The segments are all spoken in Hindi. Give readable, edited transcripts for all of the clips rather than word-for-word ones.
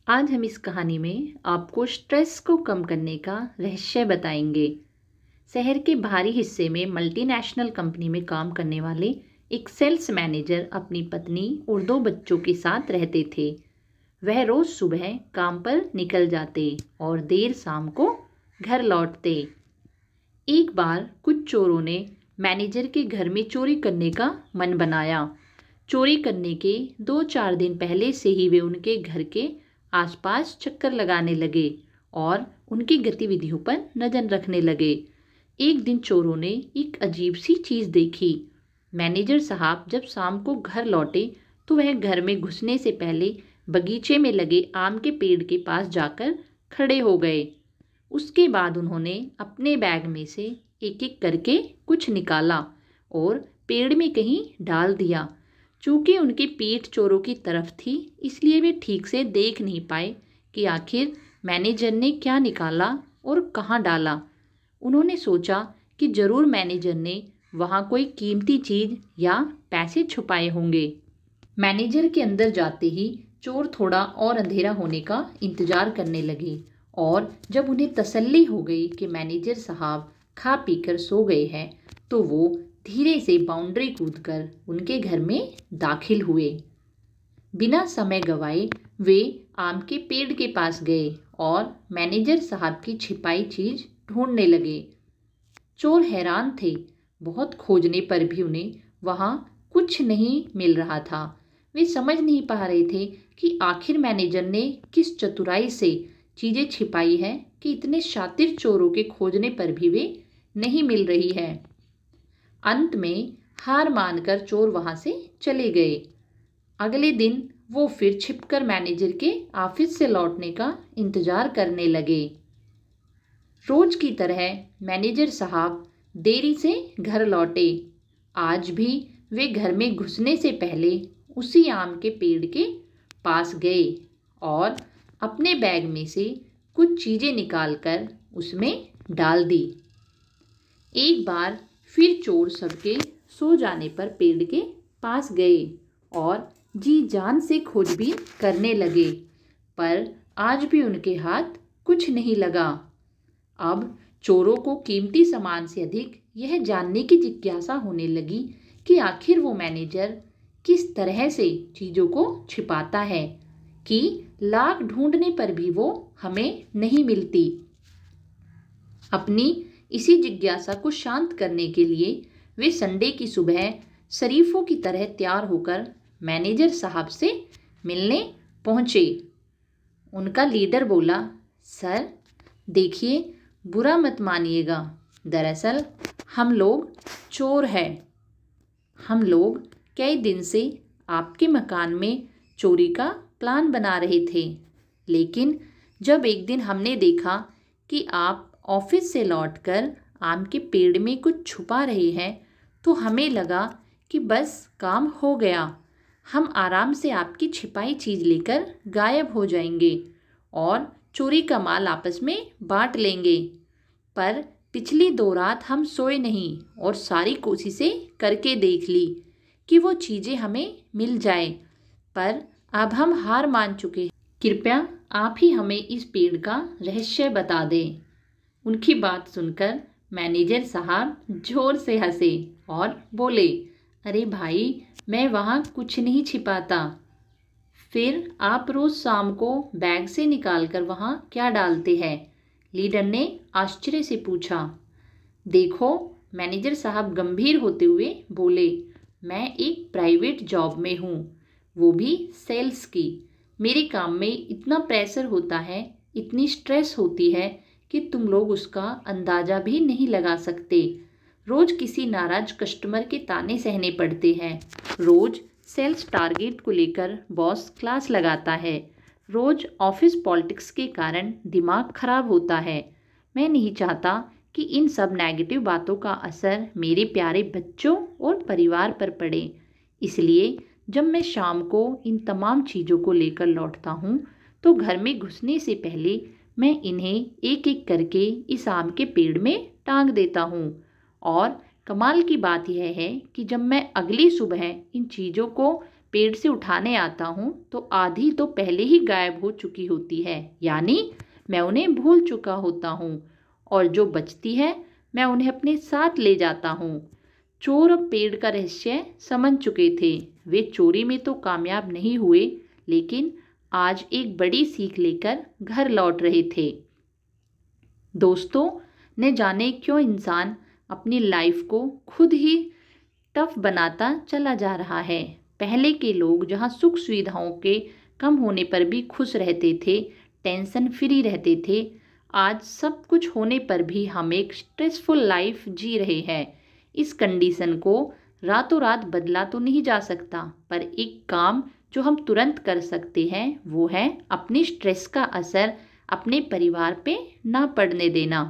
आज हम इस कहानी में आपको स्ट्रेस को कम करने का रहस्य बताएंगे। शहर के बाहरी हिस्से में मल्टीनेशनल कंपनी में काम करने वाले एक सेल्स मैनेजर अपनी पत्नी और 2 बच्चों के साथ रहते थे। वह रोज सुबह काम पर निकल जाते और देर शाम को घर लौटते। एक बार कुछ चोरों ने मैनेजर के घर में चोरी करने का मन बनाया। चोरी करने के 2-4 दिन पहले से ही वे उनके घर के आसपास चक्कर लगाने लगे और उनकी गतिविधियों पर नजर रखने लगे। एक दिन चोरों ने एक अजीब सी चीज देखी। मैनेजर साहब जब शाम को घर लौटे तो वह घर में घुसने से पहले बगीचे में लगे आम के पेड़ के पास जाकर खड़े हो गए। उसके बाद उन्होंने अपने बैग में से एक एक करके कुछ निकाला और पेड़ में कहीं डाल दिया। चूंकि उनकी पीठ चोरों की तरफ थी, इसलिए वे ठीक से देख नहीं पाए कि आखिर मैनेजर ने क्या निकाला और कहाँ डाला। उन्होंने सोचा कि जरूर मैनेजर ने वहाँ कोई कीमती चीज या पैसे छुपाए होंगे। मैनेजर के अंदर जाते ही चोर थोड़ा और अंधेरा होने का इंतजार करने लगे और जब उन्हें तसल्ली हो गई कि मैनेजर साहब खा पीकर सो गए हैं, तो वो धीरे से बाउंड्री कूदकर उनके घर में दाखिल हुए। बिना समय गवाए वे आम के पेड़ के पास गए और मैनेजर साहब की छिपाई चीज ढूंढने लगे। चोर हैरान थे। बहुत खोजने पर भी उन्हें वहां कुछ नहीं मिल रहा था। वे समझ नहीं पा रहे थे कि आखिर मैनेजर ने किस चतुराई से चीजें छिपाई है कि इतने शातिर चोरों के खोजने पर भी वे नहीं मिल रही है। अंत में हार मानकर चोर वहां से चले गए। अगले दिन वो फिर छिपकर मैनेजर के ऑफिस से लौटने का इंतजार करने लगे। रोज की तरह मैनेजर साहब देरी से घर लौटे। आज भी वे घर में घुसने से पहले उसी आम के पेड़ के पास गए और अपने बैग में से कुछ चीजें निकालकर उसमें डाल दी। एक बार फिर चोर सबके सो जाने पर पेड़ के पास गए और जी जान से खोजबीन करने लगे, पर आज भी उनके हाथ कुछ नहीं लगा। अब चोरों को कीमती सामान से अधिक यह जानने की जिज्ञासा होने लगी कि आखिर वो मैनेजर किस तरह से चीजों को छिपाता है कि लाख ढूंढने पर भी वो हमें नहीं मिलती। अपनी इसी जिज्ञासा को शांत करने के लिए वे संडे की सुबह शरीफों की तरह तैयार होकर मैनेजर साहब से मिलने पहुंचे। उनका लीडर बोला, सर देखिए, बुरा मत मानिएगा, दरअसल हम लोग चोर हैं। हम लोग कई दिन से आपके मकान में चोरी का प्लान बना रहे थे, लेकिन जब एक दिन हमने देखा कि आप ऑफिस से लौटकर आम के पेड़ में कुछ छुपा रहे हैं, तो हमें लगा कि बस काम हो गया। हम आराम से आपकी छिपाई चीज लेकर गायब हो जाएंगे और चोरी का माल आपस में बांट लेंगे। पर पिछली 2 रात हम सोए नहीं और सारी कोशिशें करके देख ली कि वो चीज़ें हमें मिल जाए, पर अब हम हार मान चुके हैं। कृपया आप ही हमें इस पेड़ का रहस्य बता दें। उनकी बात सुनकर मैनेजर साहब जोर से हंसे और बोले, अरे भाई, मैं वहाँ कुछ नहीं छिपाता। फिर आप रोज शाम को बैग से निकालकर वहाँ क्या डालते हैं? लीडर ने आश्चर्य से पूछा। देखो, मैनेजर साहब गंभीर होते हुए बोले, मैं एक प्राइवेट जॉब में हूँ, वो भी सेल्स की। मेरे काम में इतना प्रेशर होता है, इतनी स्ट्रेस होती है कि तुम लोग उसका अंदाजा भी नहीं लगा सकते। रोज किसी नाराज कस्टमर के ताने सहने पड़ते हैं। रोज सेल्स टारगेट को लेकर बॉस क्लास लगाता है। रोज ऑफिस पॉलिटिक्स के कारण दिमाग खराब होता है। मैं नहीं चाहता कि इन सब नेगेटिव बातों का असर मेरे प्यारे बच्चों और परिवार पर पड़े। इसलिए जब मैं शाम को इन तमाम चीज़ों को लेकर लौटता हूँ, तो घर में घुसने से पहले मैं इन्हें एक एक करके इस आम के पेड़ में टांग देता हूँ। और कमाल की बात यह है कि जब मैं अगली सुबह इन चीज़ों को पेड़ से उठाने आता हूँ तो आधी तो पहले ही गायब हो चुकी होती है, यानी मैं उन्हें भूल चुका होता हूँ, और जो बचती है मैं उन्हें अपने साथ ले जाता हूँ। चोर अब पेड़ का रहस्य समझ चुके थे। वे चोरी में तो कामयाब नहीं हुए, लेकिन आज एक बड़ी सीख लेकर घर लौट रहे थे। दोस्तों, न जाने क्यों इंसान अपनी लाइफ को खुद ही टफ बनाता चला जा रहा है। पहले के लोग जहाँ सुख सुविधाओं के कम होने पर भी खुश रहते थे, टेंशन फ्री रहते थे, आज सब कुछ होने पर भी हम एक स्ट्रेसफुल लाइफ जी रहे हैं। इस कंडीशन को रातों रात बदला तो नहीं जा सकता, पर एक काम जो हम तुरंत कर सकते हैं वो है अपनी स्ट्रेस का असर अपने परिवार पे ना पड़ने देना।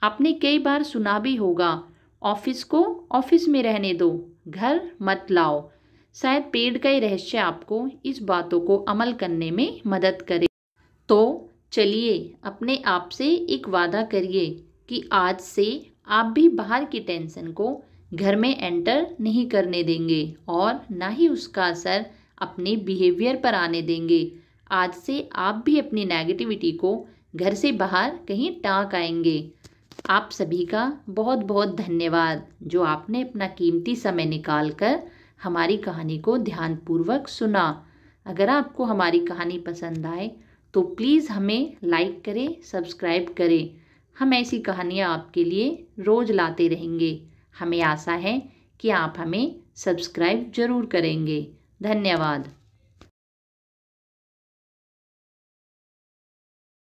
आपने कई बार सुना भी होगा, ऑफिस को ऑफिस में रहने दो, घर मत लाओ। शायद पेड़ का ही रहस्य आपको इस बातों को अमल करने में मदद करे। तो चलिए अपने आप से एक वादा करिए कि आज से आप भी बाहर की टेंशन को घर में एंटर नहीं करने देंगे और ना ही उसका असर अपने बिहेवियर पर आने देंगे। आज से आप भी अपनी नेगेटिविटी को घर से बाहर कहीं टाँक आएंगे। आप सभी का बहुत बहुत धन्यवाद जो आपने अपना कीमती समय निकाल कर हमारी कहानी को ध्यानपूर्वक सुना। अगर आपको हमारी कहानी पसंद आए तो प्लीज़ हमें लाइक करें, सब्सक्राइब करें। हम ऐसी कहानियाँ आपके लिए रोज़ लाते रहेंगे। हमें आशा है कि आप हमें सब्सक्राइब ज़रूर करेंगे। धन्यवाद।